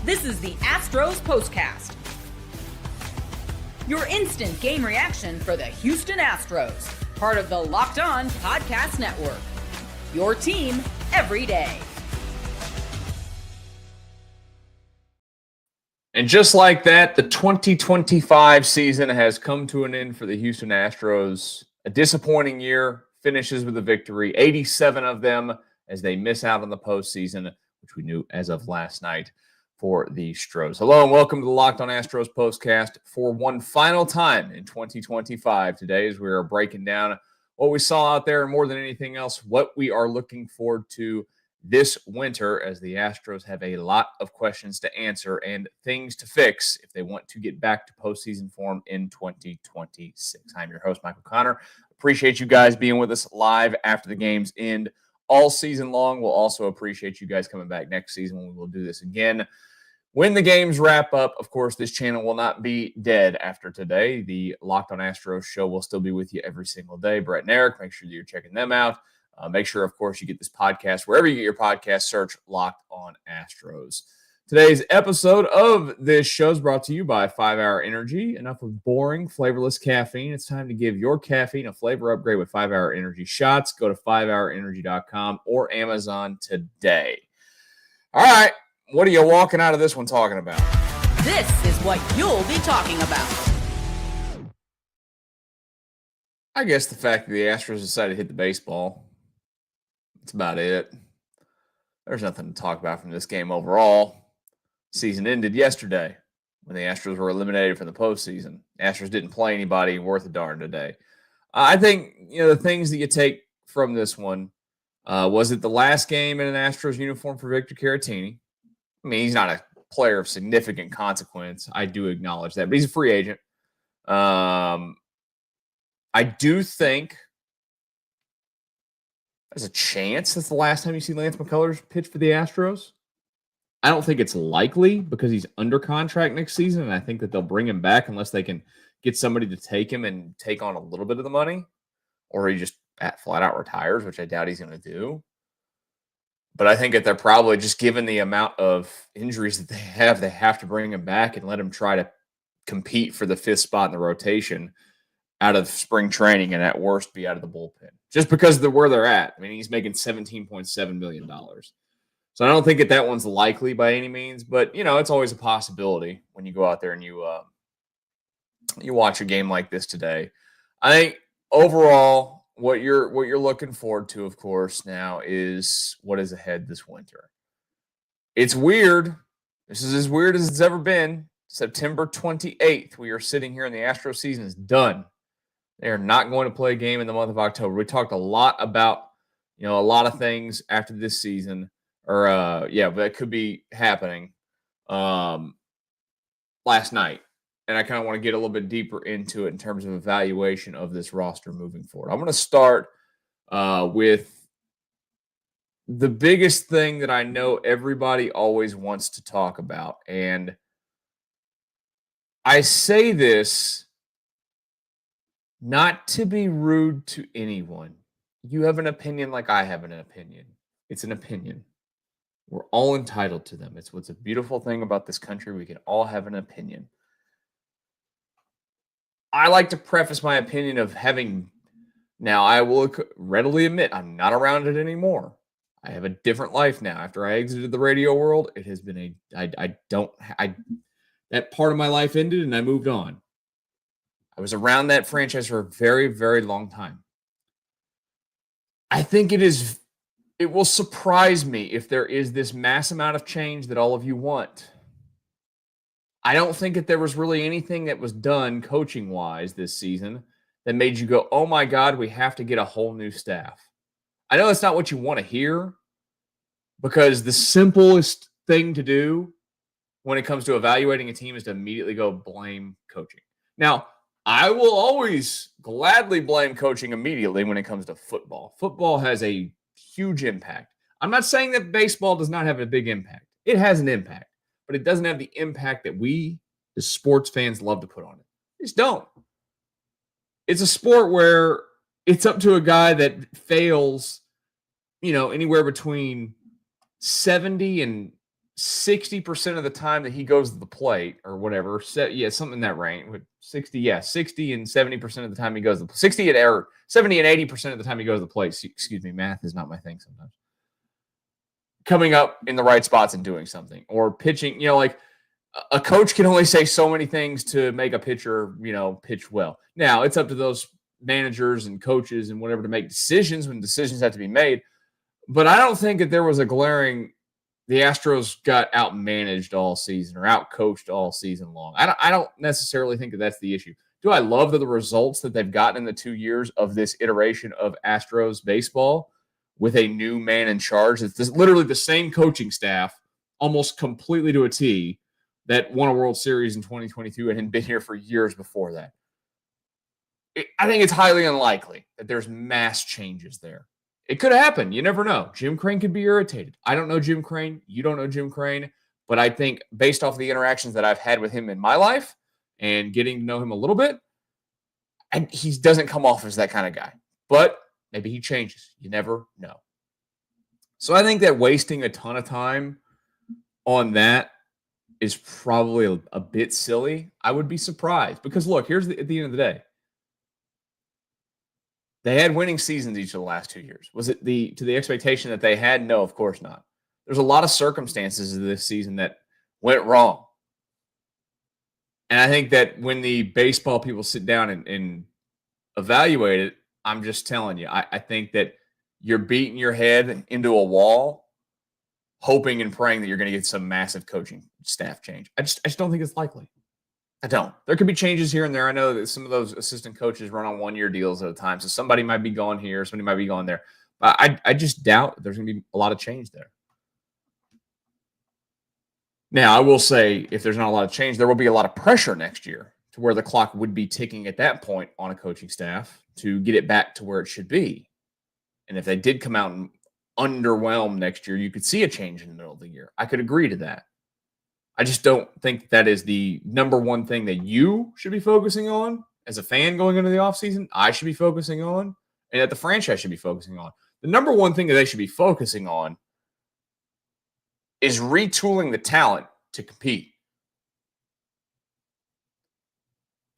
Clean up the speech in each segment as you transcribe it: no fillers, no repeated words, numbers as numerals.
This is the Astros Postcast, your instant game reaction for the Houston Astros, part of the Locked On Podcast Network, your team every day. And just like that, the 2025 season has come to an end for the Houston Astros. A disappointing year, finishes with a victory, 87 of them as they miss out on the postseason, which we knew as of last night for the Astros. Hello and welcome to the Locked On Astros Postcast for one final time in 2025. Today, as we are breaking down what we saw out there and more than anything else, what we are looking forward to this winter, as the Astros have a lot of questions to answer and things to fix if they want to get back to postseason form in 2026. I'm your host, Michael Connor. Appreciate you guys being with us live after the games end all season long. We'll also appreciate you guys coming back next season when we will do this again. When the games wrap up, of course, this channel will not be dead after today. The Locked On Astros show will still be with you every single day. Brett and Eric, make sure that you're checking them out. Make sure, of course, you get this podcast wherever you get your podcast. Search Locked On Astros. Today's episode of this show is brought to you by 5 Hour Energy. Enough of boring, flavorless caffeine. It's time to give your caffeine a flavor upgrade with 5 Hour Energy shots. Go to 5hourenergy.com or Amazon today. All right, what are you walking out of this one talking about? This is what you'll be talking about. I guess the fact that the Astros decided to hit the baseball. That's about it. There's nothing to talk about from this game overall. Season ended yesterday when the Astros were eliminated from the postseason. Astros didn't play anybody worth a darn today. I think, the things that you take from this one, was it the last game in an Astros uniform for Victor Caratini? I mean, he's not a player of significant consequence. I do acknowledge that, but he's a free agent. I do think there's a chance that's the last time you see Lance McCullers pitch for the Astros. I don't think it's likely because he's under contract next season, and I think that they'll bring him back unless they can get somebody to take him and take on a little bit of the money, or he just flat out retires, which I doubt he's going to do. But I think that they're probably, just given the amount of injuries that they have to bring him back and let him try to compete for the 5th spot in the rotation out of spring training, and at worst be out of the bullpen just because of where they're at. I mean, he's making $17.7 million. So I don't think that one's likely by any means, but it's always a possibility when you go out there and you watch a game like this today. I think overall what you're looking forward to, of course, now is what is ahead this winter. It's weird. This is as weird as it's ever been. September 28th, we are sitting here and the Astros season is done. They are not going to play a game in the month of October. We talked a lot about, a lot of things after this season, but that could be happening last night. And I kind of want to get a little bit deeper into it in terms of evaluation of this roster moving forward. I'm going to start with the biggest thing that I know everybody always wants to talk about. And I say this not to be rude to anyone. You have an opinion like I have an opinion. It's an opinion. We're all entitled to them. It's what's a beautiful thing about this country. We can all have an opinion. I like to preface my opinion of having, now I will readily admit I'm not around it anymore. I have a different life now. After I exited the radio world, it has been that part of my life ended and I moved on. I was around that franchise for a very, very long time. I think it will surprise me if there is this mass amount of change that all of you want. I don't think that there was really anything that was done coaching-wise this season that made you go, oh my God, we have to get a whole new staff. I know that's not what you want to hear, because the simplest thing to do when it comes to evaluating a team is to immediately go blame coaching. Now, I will always gladly blame coaching immediately when it comes to football. Football has a huge impact. I'm not saying that baseball does not have a big impact. It has an impact, but it doesn't have the impact that we, the sports fans, love to put on it. They just don't. It's a sport where it's up to a guy that fails, anywhere between 70 and 60% of the time that he goes to the plate or whatever, something in that range, with 60 and 70% of the time he goes to the 70 and 80% of the time he goes to the plate. Excuse me, math is not my thing sometimes. Coming up in the right spots and doing something, or pitching, like a coach can only say so many things to make a pitcher, pitch well. Now it's up to those managers and coaches and whatever to make decisions when decisions have to be made. But I don't think that there was the Astros got outmanaged all season or outcoached all season long. I don't necessarily think that that's the issue. Do I love the results that they've gotten in the 2 years of this iteration of Astros baseball with a new man in charge? It's literally the same coaching staff, almost completely to a T, that won a World Series in 2022 and had been here for years before that. I think it's highly unlikely that there's mass changes there. It could happen. You never know. Jim Crane could be irritated. I don't know Jim Crane. You don't know Jim Crane. But I think based off the interactions that I've had with him in my life and getting to know him a little bit, and he doesn't come off as that kind of guy. But maybe he changes. You never know. So I think that wasting a ton of time on that is probably a bit silly. I would be surprised. Because, look, at the end of the day. They had winning seasons each of the last 2 years. Was it to the expectation that they had? No, of course not. There's a lot of circumstances of this season that went wrong. And I think that when the baseball people sit down and evaluate it, I'm just telling you, I think that you're beating your head into a wall, hoping and praying that you're going to get some massive coaching staff change. I just don't think it's likely. I don't. There could be changes here and there. I know that some of those assistant coaches run on 1-year deals at a time. So somebody might be gone here. Somebody might be gone there. But I just doubt there's going to be a lot of change there. Now, I will say if there's not a lot of change, there will be a lot of pressure next year to where the clock would be ticking at that point on a coaching staff to get it back to where it should be. And if they did come out and underwhelm next year, you could see a change in the middle of the year. I could agree to that. I just don't think that is the number one thing that you should be focusing on as a fan going into the offseason. I should be focusing on, and that the franchise should be focusing on. The number one thing that they should be focusing on is retooling the talent to compete.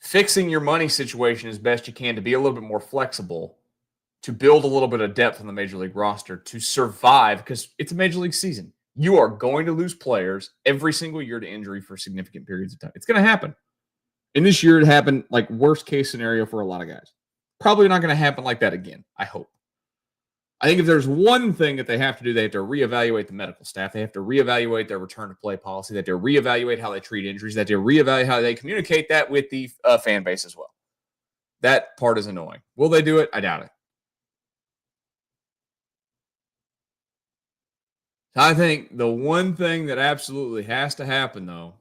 Fixing your money situation as best you can to be a little bit more flexible, to build a little bit of depth on the Major League roster, to survive, because it's a Major League season. You are going to lose players every single year to injury for significant periods of time. It's going to happen. And this year it happened like worst case scenario for a lot of guys. Probably not going to happen like that again, I hope. I think if there's one thing that they have to do, they have to reevaluate the medical staff. They have to reevaluate their return to play policy. They have to reevaluate how they treat injuries. They have to reevaluate how they communicate that with the fan base as well. That part is annoying. Will they do it? I doubt it. I think the one thing that absolutely has to happen, though,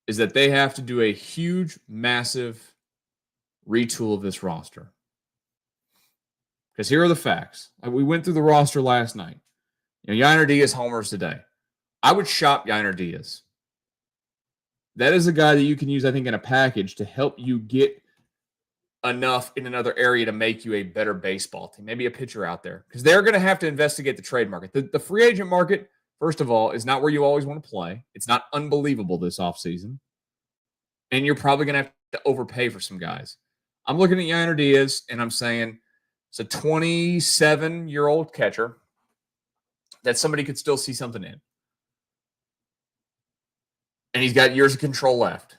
is that they have to do a huge, massive retool of this roster. Because here are the facts. We went through the roster last night. Yainer Diaz homers today. I would shop Yainer Diaz. That is a guy that you can use, I think, in a package to help you get enough in another area to make you a better baseball team, maybe a pitcher out there, because they're going to have to investigate the trade market. The free agent market, first of all, is not where you always want to play. It's not unbelievable this offseason, and you're probably going to have to overpay for some guys. I'm looking at Yainer Diaz, and I'm saying it's a 27-year-old catcher that somebody could still see something in, and he's got years of control left.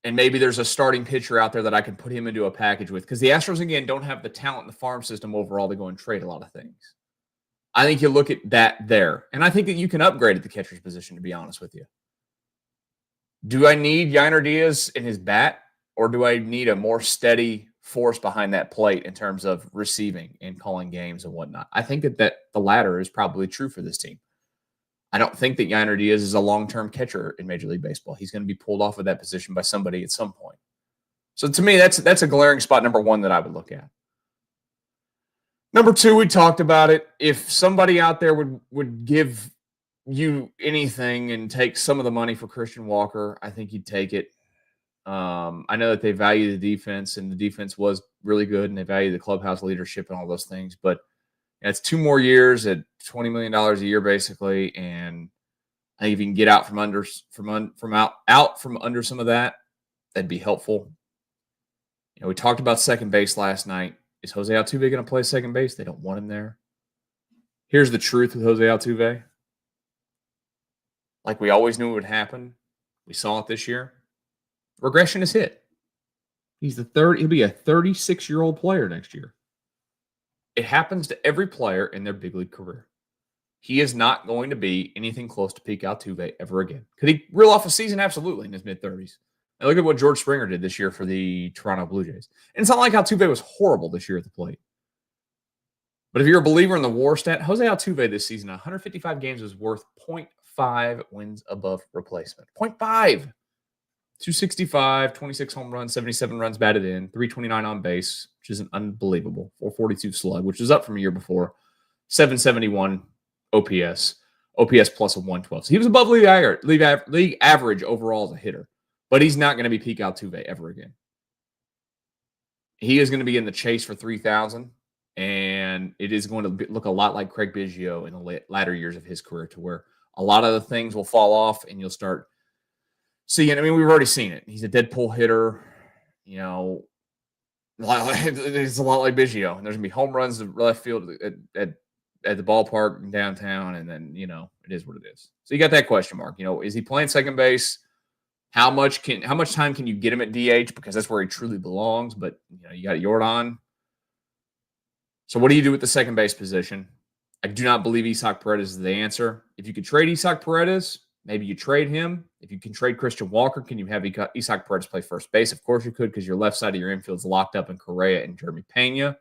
And maybe there's a starting pitcher out there that I can put him into a package with. Because the Astros, again, don't have the talent in the farm system overall to go and trade a lot of things. I think you look at that there. And I think that you can upgrade at the catcher's position, to be honest with you. Do I need Yainer Diaz in his bat? Or do I need a more steady force behind that plate in terms of receiving and calling games and whatnot? I think that the latter is probably true for this team. I don't think that Yainer Diaz is a long-term catcher in Major League Baseball. He's going to be pulled off of that position by somebody at some point. So to me, that's a glaring spot, number one, that I would look at. Number two, we talked about it. If somebody out there would give you anything and take some of the money for Christian Walker, I think you'd take it. I know that they value the defense, and the defense was really good, and they value the clubhouse leadership and all those things. But it's 2 more years at $20 million a year basically, and I think if you can get out from under some of that, that'd be helpful. We talked about second base last night. Is Jose Altuve going to play second base? They don't want him there. Here's the truth with Jose Altuve. Like we always knew it would happen. We saw it this year. Regression is hit. He'll be a 36-year-old player next year. It happens to every player in their big league career. He is not going to be anything close to peak Altuve ever again. Could he reel off a season? Absolutely, in his mid-30s. And look at what George Springer did this year for the Toronto Blue Jays. And it's not like Altuve was horrible this year at the plate. But if you're a believer in the WAR stat, Jose Altuve this season, 155 games was worth 0.5 wins above replacement. 0.5. 265, 26 home runs, 77 runs batted in, 329 on base, which is an unbelievable. 442 slug, which is up from a year before. 771 OPS. OPS plus a 112. So he was above league average overall as a hitter. But he's not going to be peak Altuve ever again. He is going to be in the chase for 3,000, and it is going to look a lot like Craig Biggio in the latter years of his career, to where a lot of the things will fall off, and you'll start seeing. I mean, we've already seen it. He's a Deadpool hitter. It's a lot like Biggio, and there's going to be home runs to left field at the ballpark in downtown, and then it is what it is. So you got that question mark. Is he playing second base? How much time can you get him at DH, because that's where he truly belongs? But you got Yordan. So what do you do with the second base position? I do not believe Isaac Paredes is the answer. If you could trade Isaac Paredes, maybe you trade him. If you can trade Christian Walker, can you have Isaac Paredes play first base? Of course you could, because your left side of your infield is locked up in Correa and Jeremy Pena.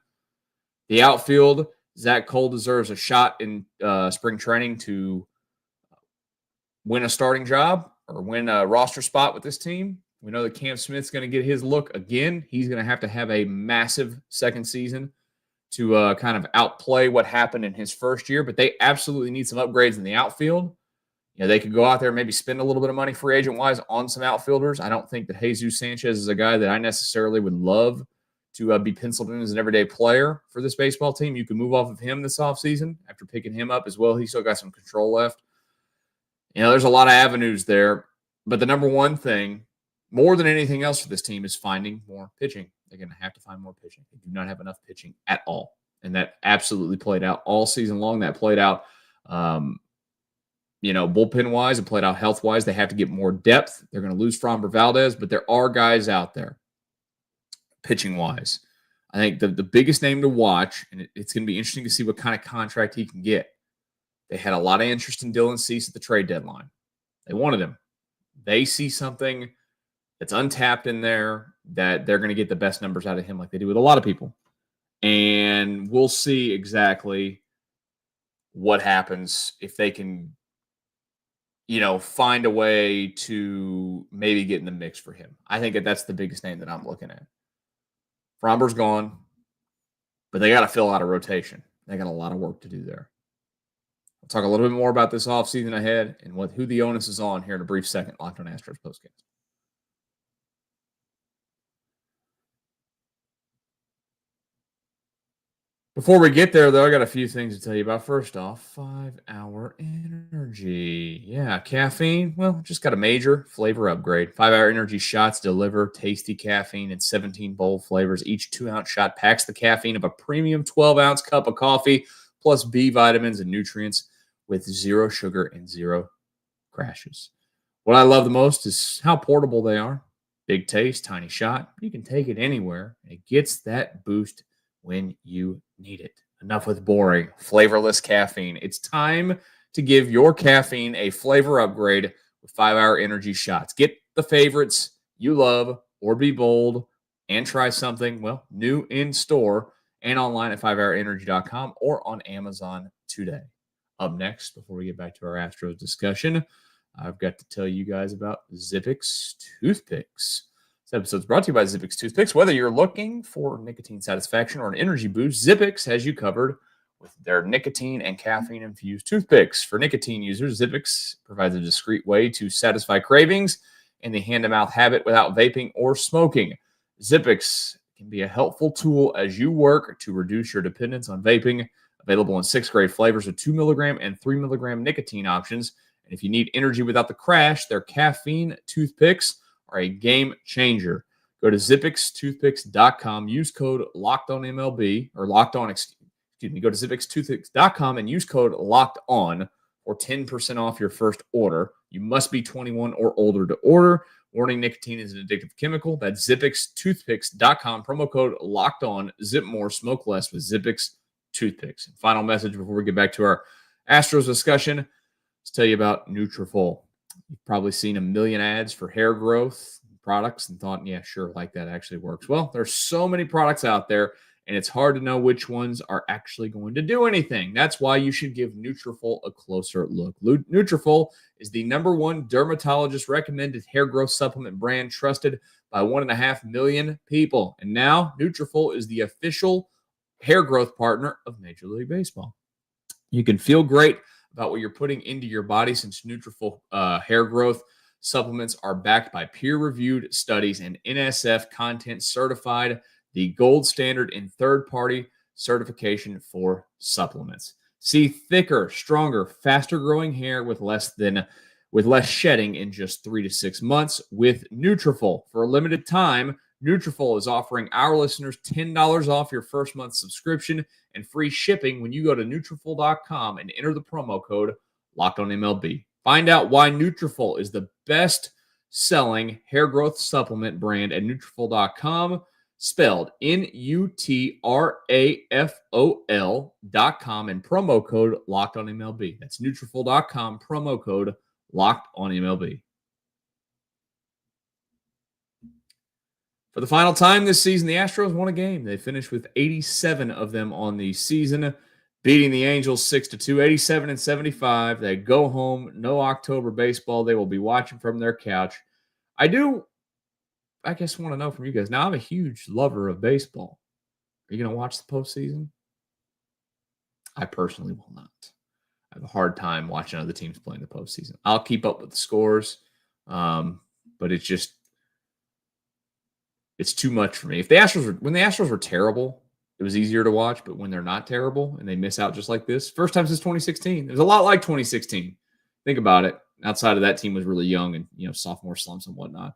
The outfield, Zach Cole deserves a shot in spring training to win a starting job or win a roster spot with this team. We know that Cam Smith's going to get his look again. He's going to have a massive second season to kind of outplay what happened in his first year. But they absolutely need some upgrades in the outfield. They could go out there and maybe spend a little bit of money free agent-wise on some outfielders. I don't think that Jesus Sanchez is a guy that I necessarily would love to be penciled in as an everyday player for this baseball team. You can move off of him this offseason after picking him up as well. He's still got some control left. There's a lot of avenues there. But the number one thing, more than anything else for this team, is finding more pitching. They're going to have to find more pitching. They do not have enough pitching at all. And that absolutely played out all season long. That played out, bullpen-wise. It played out health-wise. They have to get more depth. They're going to lose Framber Valdez, but there are guys out there pitching-wise. I think the biggest name to watch, and it's going to be interesting to see what kind of contract he can get. They had a lot of interest in Dylan Cease at the trade deadline. They wanted him. They see something that's untapped in there that they're going to get the best numbers out of him, like they do with a lot of people. And we'll see exactly what happens if they can, find a way to maybe get in the mix for him. I think that's the biggest name that I'm looking at. Framber's gone, but they got to fill out a rotation. They got a lot of work to do there. We'll talk a little bit more about this offseason ahead and who the onus is on here in a brief second. Locked On Astros Postcast. Before we get there, though, I got a few things to tell you about. First off, 5-Hour Energy. Yeah, caffeine. Well, just got a major flavor upgrade. 5-Hour Energy shots deliver tasty caffeine in 17 bold flavors. Each 2-ounce shot packs the caffeine of a premium 12-ounce cup of coffee, plus B vitamins and nutrients with zero sugar and zero crashes. What I love the most is how portable they are. Big taste, tiny shot. You can take it anywhere. It gets that boost when you need it. Enough with boring, flavorless caffeine. It's time to give your caffeine a flavor upgrade with 5-Hour Energy shots. Get the favorites you love, or be bold and try something, new in store and online at 5hourenergy.com or on Amazon today. Up next, before we get back to our Astros discussion, I've got to tell you guys about Zippix toothpicks. This episode is brought to you by Zippix toothpicks. Whether you're looking for nicotine satisfaction or an energy boost, Zippix has you covered with their nicotine and caffeine-infused toothpicks. For nicotine users, Zippix provides a discreet way to satisfy cravings and the hand-to-mouth habit without vaping or smoking. Zippix can be a helpful tool as you work to reduce your dependence on vaping. Available in 6 great flavors with 2 milligram and 3 milligram nicotine options. And if you need energy without the crash, their caffeine toothpicks are a game changer. Go to zippixtoothpicks.com, use code LOCKEDONMLB, or go to zippixtoothpicks.com and use code LOCKEDON for 10% off your first order. You must be 21 or older to order. Warning, nicotine is an addictive chemical. That's zippixtoothpicks.com, promo code LOCKEDON. Zip more, smoke less with Zippix toothpicks. And final message before we get back to our Astros discussion, let's tell you about Nutrafol. You've probably seen a million ads for hair growth products and thought, yeah, sure, like that actually works. Well, there's so many products out there, and it's hard to know which ones are actually going to do anything. That's why you should give Nutrafol a closer look. Nutrafol is the #1 dermatologist-recommended hair growth supplement brand trusted by 1.5 million people. And now Nutrafol is the official hair growth partner of Major League Baseball. You can feel great about what you're putting into your body since Nutrafol hair growth supplements are backed by peer-reviewed studies and NSF content certified, the gold standard in third-party certification for supplements. See thicker, stronger, faster-growing hair with less shedding in just 3 to 6 months with Nutrafol. For a limited time, Nutrafol is offering our listeners $10 off your first month subscription and free shipping when you go to Nutrafol.com and enter the promo code LOCKEDONMLB. Find out why Nutrafol is the best-selling hair growth supplement brand at Nutrafol.com, spelled Nutrafol.com, and promo code LOCKEDONMLB. That's Nutrafol.com, promo code LOCKEDONMLB. For the final time this season, the Astros won a game. They finished with 87 of them on the season, beating the Angels 6-2, 87-75. They go home. No October baseball. They will be watching from their couch. I guess want to know from you guys. Now, I'm a huge lover of baseball. Are you going to watch the postseason? I personally will not. I have a hard time watching other teams play in the postseason. I'll keep up with the scores, but it's too much for me. When the Astros were terrible, it was easier to watch, but when they're not terrible and they miss out just like this, first time since 2016. It was a lot like 2016. Think about it. Outside of that, team was really young and, sophomore slumps and whatnot.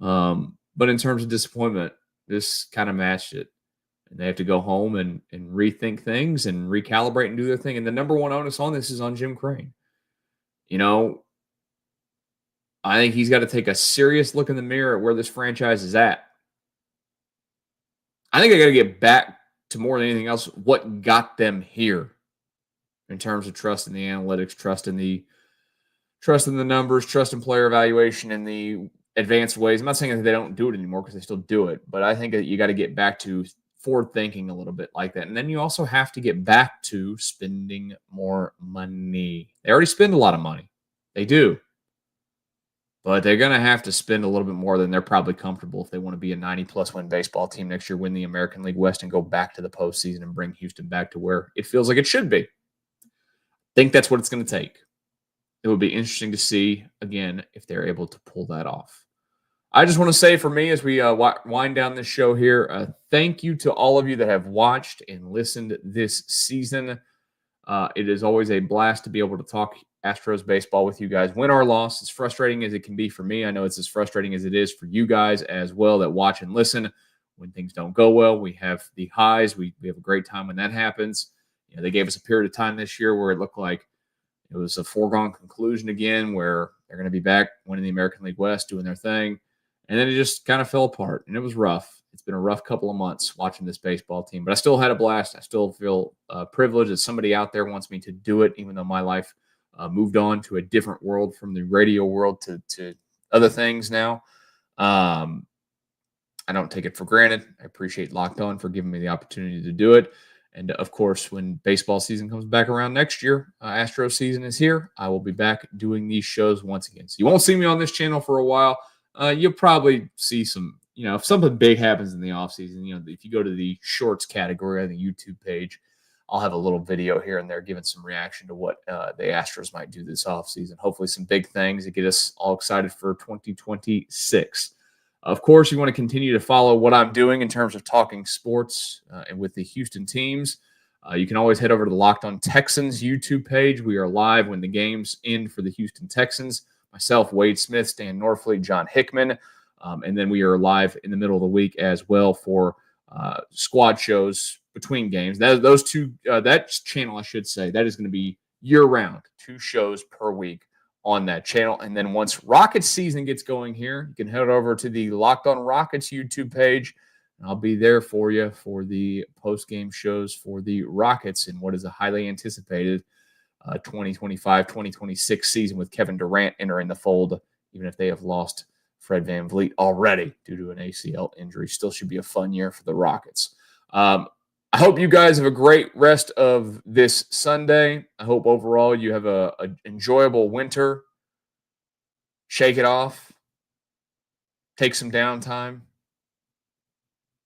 But in terms of disappointment, this kind of matched it. And they have to go home and rethink things and recalibrate and do their thing. And the #1 onus on this is on Jim Crane. I think he's got to take a serious look in the mirror at where this franchise is at. I think they got to get back to more than anything else what got them here in terms of trust in the analytics, trust in the numbers, trust in player evaluation, and the advanced ways. I'm not saying that they don't do it anymore because they still do it, but I think that you got to get back to forward thinking a little bit like that. And then you also have to get back to spending more money. They already spend a lot of money. They do. But they're going to have to spend a little bit more than they're probably comfortable if they want to be a 90-plus win baseball team next year, win the American League West, and go back to the postseason and bring Houston back to where it feels like it should be. I think that's what it's going to take. It would be interesting to see, again, if they're able to pull that off. I just want to say for me as we wind down this show here, thank you to all of you that have watched and listened this season. It is always a blast to be able to talk Astros baseball with you guys. Win or loss, as frustrating as it can be for me, I know it's as frustrating as it is for you guys as well that watch and listen. When things don't go well, we have the highs. We have a great time when that happens. They gave us a period of time this year where it looked like it was a foregone conclusion again, where they're going to be back winning the American League West, doing their thing. And then it just kind of fell apart, and it was rough. It's been a rough couple of months watching this baseball team, but I still had a blast. I still feel privileged that somebody out there wants me to do it, even though my life moved on to a different world from the radio world to other things now. I don't take it for granted. I appreciate Locked On for giving me the opportunity to do it. And, of course, when baseball season comes back around next year, Astro season is here, I will be back doing these shows once again. So you won't see me on this channel for a while. You'll probably see some, if something big happens in the offseason, if you go to the shorts category on the YouTube page, I'll have a little video here and there giving some reaction to what the Astros might do this offseason. Hopefully some big things that get us all excited for 2026. Of course, you want to continue to follow what I'm doing in terms of talking sports and with the Houston teams. You can always head over to the Locked On Texans YouTube page. We are live when the games end for the Houston Texans. Myself, Wade Smith, Stan Norfleet, John Hickman. And then we are live in the middle of the week as well for squad shows between games. That channel, I should say, that is going to be year-round, 2 shows per week on that channel. And then once Rockets season gets going here, you can head over to the Locked On Rockets YouTube page. I'll be there for you for the post-game shows for the Rockets in what is a highly anticipated 2025-2026 season with Kevin Durant entering the fold, even if they have lost Fred VanVleet already due to an ACL injury. Still should be a fun year for the Rockets. I hope you guys have a great rest of this Sunday. I hope overall you have an enjoyable winter. Shake it off. Take some downtime.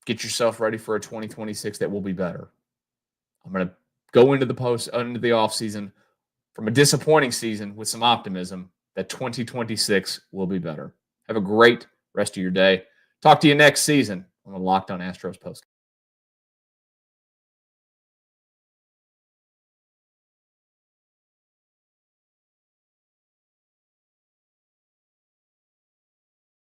Get yourself ready for a 2026 that will be better. I'm going to go into the offseason from a disappointing season with some optimism that 2026 will be better. Have a great rest of your day. Talk to you next season on the Locked On Astros Postcast.